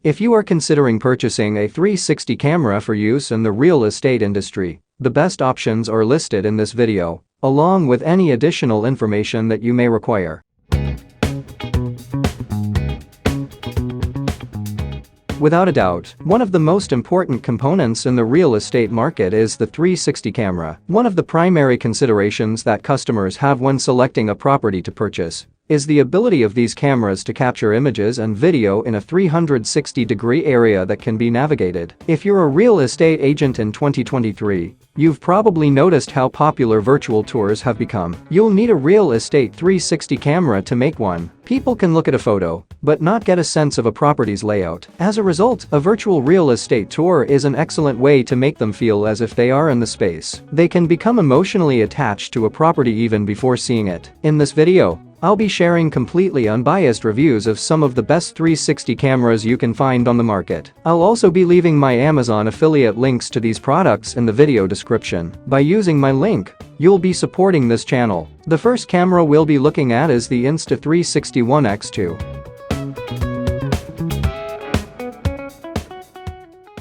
If you are considering purchasing a 360 camera for use in the real estate industry, the best options are listed in this video, along with any additional information that you may require. Without a doubt, one of the most important components in the real estate market is the 360 camera. One of the primary considerations that customers have when selecting a property to purchase is the ability of these cameras to capture images and video in a 360-degree area that can be navigated. If you're a real estate agent in 2023, you've probably noticed how popular virtual tours have become. You'll need a real estate 360 camera to make one. People can look at a photo, but not get a sense of a property's layout. As a result, a virtual real estate tour is an excellent way to make them feel as if they are in the space. They can become emotionally attached to a property even before seeing it. In this video, I'll be sharing completely unbiased reviews of some of the best 360 cameras you can find on the market. I'll also be leaving my Amazon affiliate links to these products in the video description. By using my link, you'll be supporting this channel. The first camera we'll be looking at is the Insta360 ONE X2.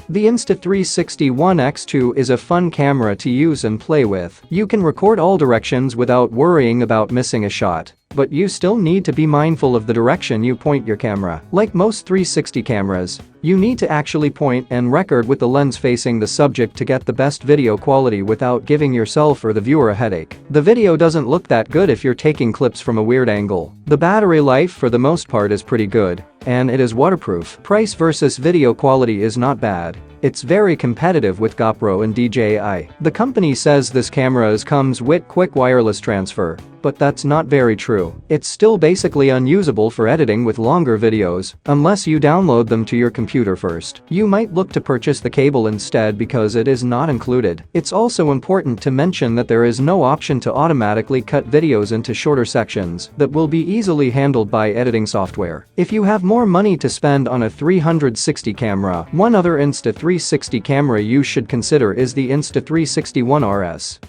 The Insta360 ONE X2 is a fun camera to use and play with. You can record all directions without worrying about missing a shot, but you still need to be mindful of the direction you point your camera. Like most 360 cameras, you need to actually point and record with the lens facing the subject to get the best video quality without giving yourself or the viewer a headache. The video doesn't look that good if you're taking clips from a weird angle. The battery life for the most part is pretty good, and it is waterproof. Price versus video quality is not bad. It's very competitive with GoPro and DJI. The company says this camera comes with quick wireless transfer, but that's not very true. It's still basically unusable for editing with longer videos, unless you download them to your computer first. You might look to purchase the cable instead because it is not included. It's also important to mention that there is no option to automatically cut videos into shorter sections that will be easily handled by editing software. If you have more money to spend on a 360 camera, one other Insta360 camera you should consider is the Insta360 ONE RS.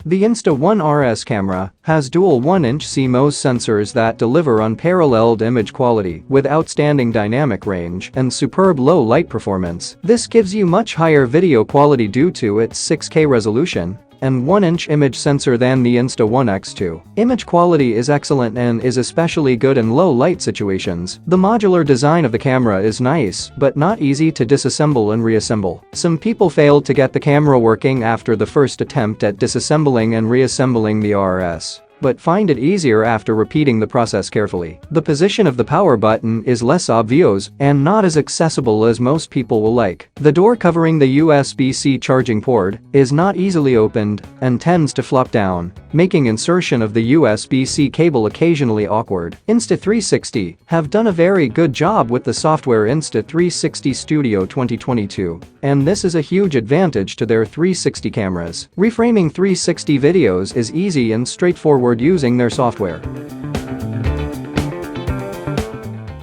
The Insta1 RS camera has dual 1-inch CMOS sensors that deliver unparalleled image quality with outstanding dynamic range and superb low light performance. This gives you much higher video quality due to its 6K resolution and 1-inch image sensor than the Insta1 X2. Image quality is excellent and is especially good in low light situations. The modular design of the camera is nice, but not easy to disassemble and reassemble. Some people failed to get the camera working after the first attempt at disassembling and reassembling the RS, but find it easier after repeating the process carefully. The position of the power button is less obvious and not as accessible as most people will like. The door covering the USB-C charging port is not easily opened and tends to flop down, making insertion of the USB-C cable occasionally awkward. Insta360 have done a very good job with the software Insta360 Studio 2022, and this is a huge advantage to their 360 cameras. Reframing 360 videos is easy and straightforward using their software.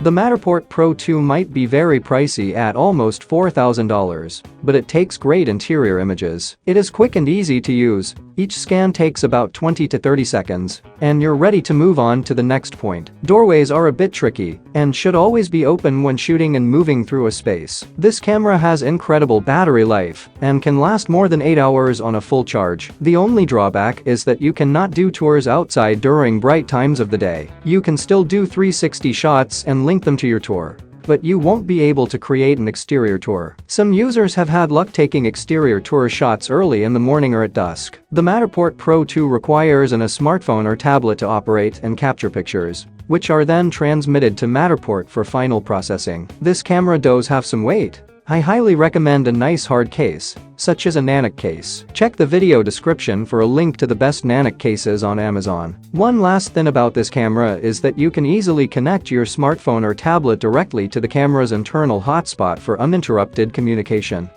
The Matterport Pro 2 might be very pricey at almost $4,000, but it takes great interior images. It is quick and easy to use. Each scan takes about 20 to 30 seconds, and you're ready to move on to the next point. Doorways are a bit tricky and should always be open when shooting and moving through a space. This camera has incredible battery life and can last more than 8 hours on a full charge. The only drawback is that you cannot do tours outside during bright times of the day. You can still do 360 shots and link them to your tour, but you won't be able to create an exterior tour. Some users have had luck taking exterior tour shots early in the morning or at dusk. The Matterport Pro 2 requires a smartphone or tablet to operate and capture pictures, which are then transmitted to Matterport for final processing. This camera does have some weight. I highly recommend a nice hard case, such as a Nannook case. Check the video description for a link to the best Nannook cases on Amazon. One last thing about this camera is that you can easily connect your smartphone or tablet directly to the camera's internal hotspot for uninterrupted communication.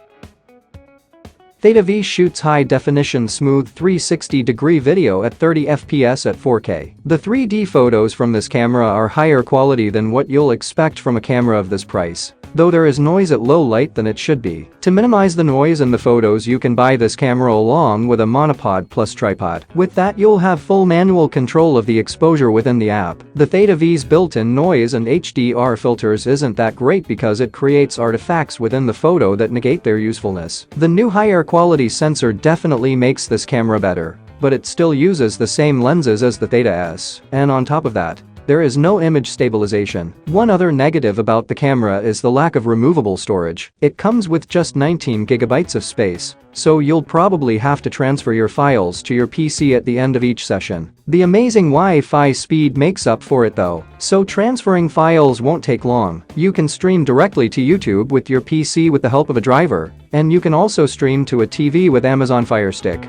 Theta V shoots high-definition smooth 360-degree video at 30 fps at 4K. The 3D photos from this camera are higher quality than what you'll expect from a camera of this price, though there is noise at low light than it should be. To minimize the noise in the photos, you can buy this camera along with a monopod plus tripod. With that, you'll have full manual control of the exposure within the app. The Theta V's built-in noise and HDR filters isn't that great because it creates artifacts within the photo that negate their usefulness. The new higher quality sensor definitely makes this camera better, but it still uses the same lenses as the Theta S, and on top of that, there is no image stabilization. One other negative about the camera is the lack of removable storage. It comes with just 19 GB of space, so you'll probably have to transfer your files to your PC at the end of each session. The amazing Wi-Fi speed makes up for it though, so transferring files won't take long. You can stream directly to YouTube with your PC with the help of a driver, and you can also stream to a TV with Amazon Fire Stick.